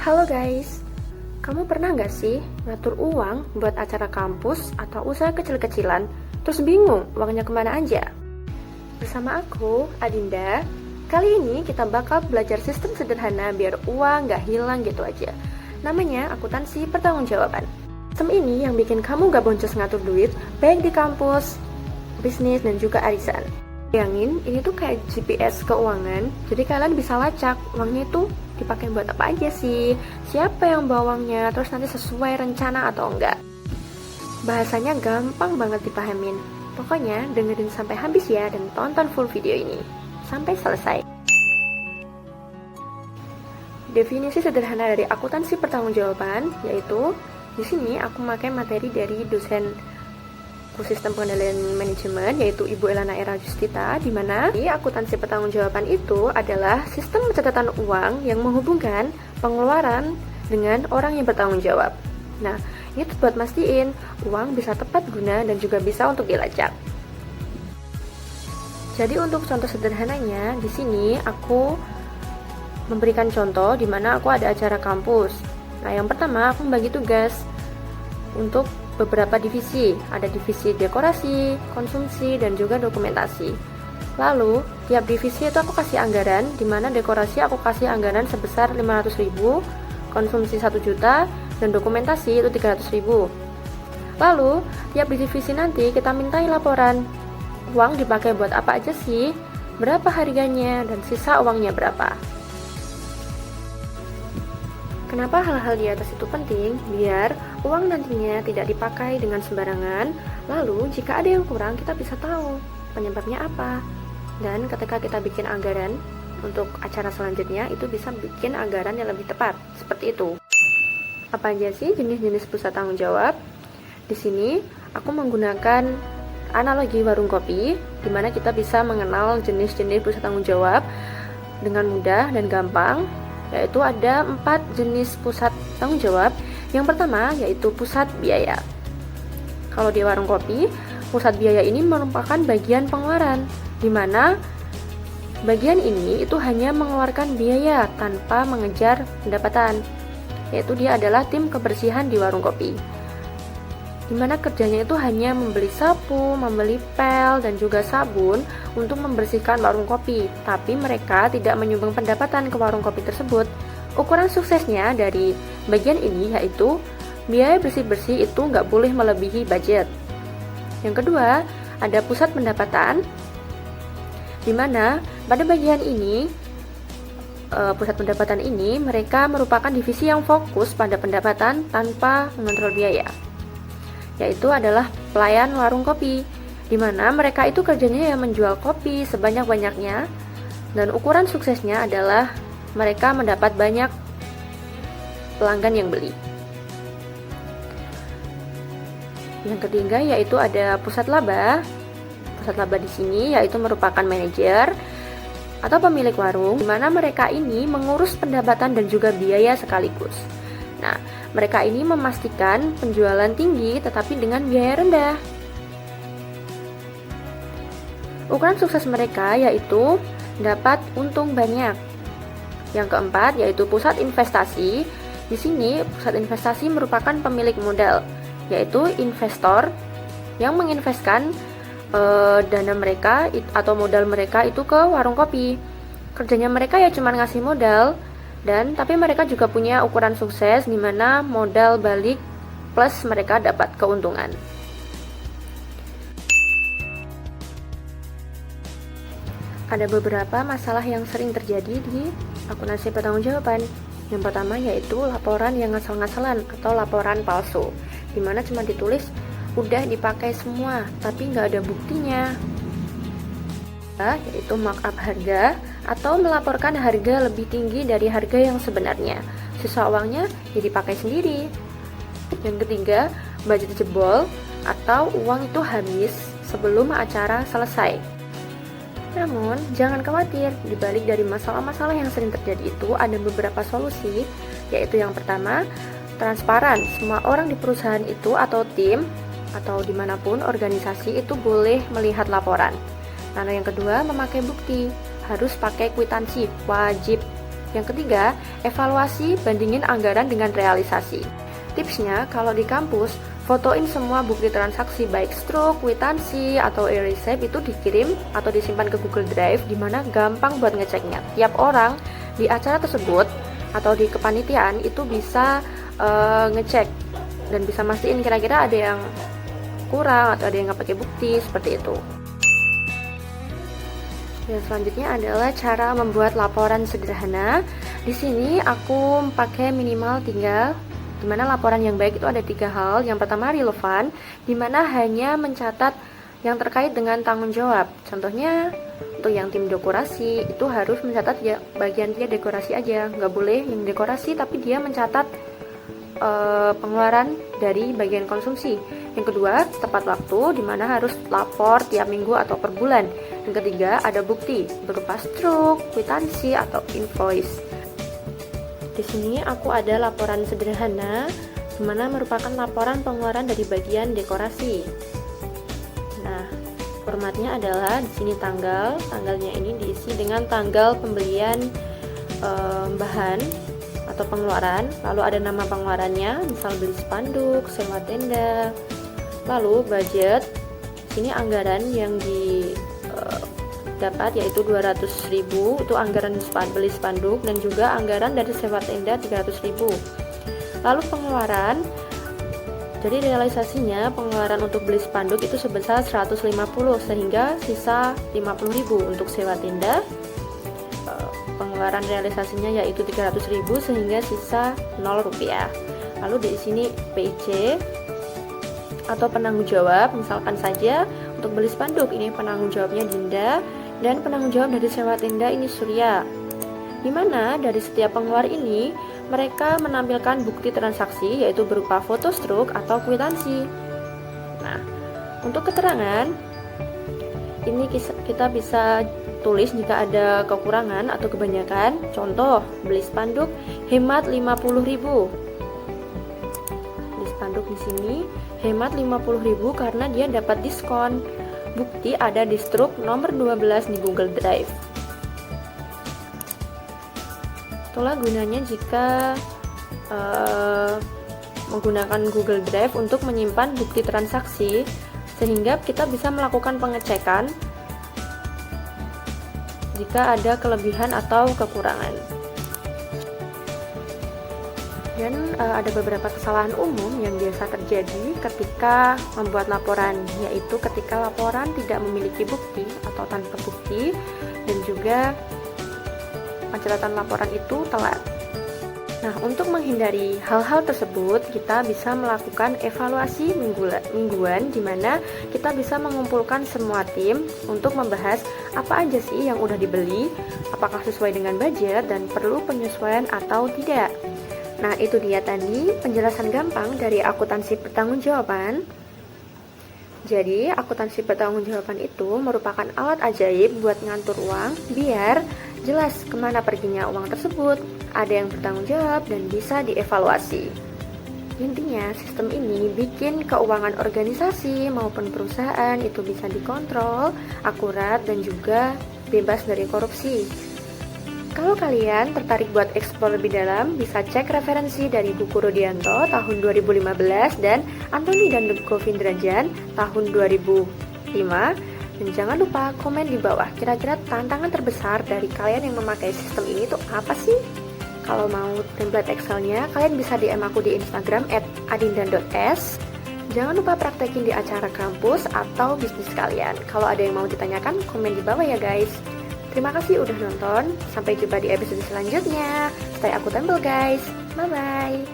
Halo guys, kamu pernah nggak sih ngatur uang buat acara kampus atau usaha kecil-kecilan, terus bingung uangnya kemana aja? Bersama aku, Adinda, kali ini kita bakal belajar sistem sederhana biar uang nggak hilang gitu aja. Namanya akuntansi pertanggungjawaban. Sistem ini yang bikin kamu nggak boncos ngatur duit, baik di kampus, bisnis, dan juga arisan. Bayangin, ini tuh kayak GPS keuangan, jadi kalian bisa lacak uangnya itu dipakai buat apa aja sih, siapa yang bawa uangnya, terus nanti sesuai rencana atau enggak. Bahasanya gampang banget dipahamin. Pokoknya dengerin sampai habis ya dan tonton full video ini sampai selesai. Definisi sederhana dari akuntansi pertanggungjawaban yaitu di sini aku memakai materi dari dosen Sistem Pengendalian Manajemen yaitu Ibu Elana Era Justita, di mana akuntansi pertanggungjawaban itu adalah sistem pencatatan uang yang menghubungkan pengeluaran dengan orang yang bertanggung jawab. Nah, ini buat mastiin uang bisa tepat guna dan juga bisa untuk dilacak. Jadi untuk contoh sederhananya di sini aku memberikan contoh di mana aku ada acara kampus. Nah, yang pertama aku membagi tugas untuk beberapa divisi, ada divisi dekorasi, konsumsi, dan juga dokumentasi. Lalu, tiap divisi itu aku kasih anggaran, di mana dekorasi aku kasih anggaran sebesar 500.000, konsumsi 1 juta, dan dokumentasi itu 300.000. Lalu, tiap divisi nanti kita mintai laporan, uang dipakai buat apa aja sih, berapa harganya, dan sisa uangnya berapa. Kenapa hal-hal di atas itu penting? Biar uang nantinya tidak dipakai dengan sembarangan. Lalu, jika ada yang kurang, kita bisa tahu penyebabnya apa. Dan ketika kita bikin anggaran untuk acara selanjutnya, itu bisa bikin anggaran yang lebih tepat. Seperti itu. Apa aja sih jenis-jenis pusat tanggung jawab? Di sini, aku menggunakan analogi warung kopi, di mana kita bisa mengenal jenis-jenis pusat tanggung jawab dengan mudah dan gampang. Yaitu ada 4 jenis pusat tanggung jawab. Yang pertama yaitu pusat biaya. Kalau di warung kopi, pusat biaya ini merupakan bagian pengeluaran, di mana bagian ini itu hanya mengeluarkan biaya tanpa mengejar pendapatan. Yaitu dia adalah tim kebersihan di warung kopi, di mana kerjanya itu hanya membeli sapu, membeli pel, dan juga sabun untuk membersihkan warung kopi. Tapi mereka tidak menyumbang pendapatan ke warung kopi tersebut. Ukuran suksesnya dari bagian ini yaitu biaya bersih-bersih itu nggak boleh melebihi budget. Yang kedua, ada pusat pendapatan, di mana pada bagian ini, pusat pendapatan ini, mereka merupakan divisi yang fokus pada pendapatan tanpa mengontrol biaya. Yaitu adalah pelayan warung kopi, di mana mereka itu kerjanya yang menjual kopi sebanyak-banyaknya, dan ukuran suksesnya adalah mereka mendapat banyak pelanggan yang beli. Yang ketiga yaitu ada pusat laba. Pusat laba di sini yaitu merupakan manajer atau pemilik warung, di mana mereka ini mengurus pendapatan dan juga biaya sekaligus. Nah, mereka ini memastikan penjualan tinggi tetapi dengan biaya rendah. Ukuran sukses mereka yaitu dapat untung banyak. Yang keempat yaitu pusat investasi. Di sini pusat investasi merupakan pemilik modal, yaitu investor yang menginvestkan dana mereka atau modal mereka itu ke warung kopi. Kerjanya mereka ya cuma ngasih modal, tapi mereka juga punya ukuran sukses di mana modal balik plus mereka dapat keuntungan. Ada beberapa masalah yang sering terjadi di akuntansi pertanggungjawaban. Yang pertama yaitu laporan yang ngasal-ngasalan atau laporan palsu, di mana cuma ditulis udah dipakai semua tapi nggak ada buktinya. Yaitu markup harga atau melaporkan harga lebih tinggi dari harga yang sebenarnya. Sisa uangnya ya dipakai sendiri. Yang ketiga, budget jebol atau uang itu habis sebelum acara selesai. Namun, jangan khawatir, dibalik dari masalah-masalah yang sering terjadi itu ada beberapa solusi, yaitu yang pertama, transparan. Semua orang di perusahaan itu atau tim, atau dimanapun organisasi itu boleh melihat laporan. Lalu yang kedua, memakai bukti. Harus pakai kwitansi, wajib. Yang ketiga, evaluasi bandingin anggaran dengan realisasi. Tipsnya, kalau di kampus, fotoin semua bukti transaksi baik stroke, kwitansi, atau e-receipt itu dikirim atau disimpan ke Google Drive, dimana gampang buat ngeceknya. Tiap orang di acara tersebut atau di kepanitiaan itu bisa ngecek dan bisa mastiin kira-kira ada yang kurang atau ada yang nggak pakai bukti, seperti itu. Dan selanjutnya adalah cara membuat laporan sederhana. Di sini aku pakai minimal 3, dimana laporan yang baik itu ada 3 hal. Yang pertama relevan, dimana hanya mencatat yang terkait dengan tanggung jawab. Contohnya untuk yang tim dekorasi itu harus mencatat ya bagian dia dekorasi aja, nggak boleh yang dekorasi tapi dia mencatat pengeluaran dari bagian konsumsi. Yang kedua, tepat waktu, dimana harus lapor tiap minggu atau per bulan. Yang ketiga, ada bukti berupa stroke, kwitansi, atau invoice. Di sini aku ada laporan sederhana, di mana merupakan laporan pengeluaran dari bagian dekorasi. Nah, formatnya adalah di sini tanggalnya ini diisi dengan tanggal pembelian bahan atau pengeluaran, lalu ada nama pengeluarannya, misal beli spanduk, sewa tenda, lalu budget. Sini anggaran yang dapat yaitu 200.000, itu anggaran beli spanduk, dan juga anggaran dari sewa tenda 300.000. Lalu pengeluaran, jadi realisasinya pengeluaran untuk beli spanduk itu sebesar 150, sehingga sisa 50.000. Untuk sewa tenda, pengeluaran realisasinya yaitu 300.000, sehingga sisa 0 rupiah. Lalu di sini PIC atau penanggung jawab, misalkan saja untuk beli spanduk ini penanggung jawabnya Dinda, dan penanggung jawab dari sewa tenda ini Surya. Dimana dari setiap pengeluar ini mereka menampilkan bukti transaksi yaitu berupa foto stroke atau kwitansi. Nah, untuk keterangan ini kita bisa tulis jika ada kekurangan atau kebanyakan. Contoh, beli spanduk hemat 50.000. Beli spanduk di sini hemat 50.000 karena dia dapat diskon. Bukti ada di stroke nomor 12 di Google Drive. Itulah gunanya jika menggunakan Google Drive untuk menyimpan bukti transaksi, sehingga kita bisa melakukan pengecekan jika ada kelebihan atau kekurangan. Dan ada beberapa kesalahan umum yang biasa terjadi ketika membuat laporan, yaitu ketika laporan tidak memiliki bukti atau tanpa bukti, dan juga pencatatan laporan itu telat. Nah, untuk menghindari hal-hal tersebut, kita bisa melakukan evaluasi mingguan, di mana kita bisa mengumpulkan semua tim untuk membahas apa aja sih yang udah dibeli, apakah sesuai dengan budget dan perlu penyesuaian atau tidak. Nah, itu dia tadi penjelasan gampang dari akuntansi pertanggungjawaban. Jadi, akuntansi pertanggungjawaban itu merupakan alat ajaib buat ngatur uang biar jelas kemana perginya uang tersebut, ada yang bertanggung jawab dan bisa dievaluasi. Intinya, sistem ini bikin keuangan organisasi maupun perusahaan itu bisa dikontrol, akurat, dan juga bebas dari korupsi. Kalau kalian tertarik buat eksplor lebih dalam, bisa cek referensi dari buku Rudianto tahun 2015 dan Antoni dan Govindrajan tahun 2005. Dan jangan lupa komen di bawah, kira-kira tantangan terbesar dari kalian yang memakai sistem ini tuh apa sih? Kalau mau template Excelnya, kalian bisa DM aku di Instagram @adindan.s. Jangan lupa praktekin di acara kampus atau bisnis kalian. Kalau ada yang mau ditanyakan, komen di bawah ya guys. Terima kasih udah nonton. Sampai jumpa di episode selanjutnya. Stay akuntabel guys. Bye-bye.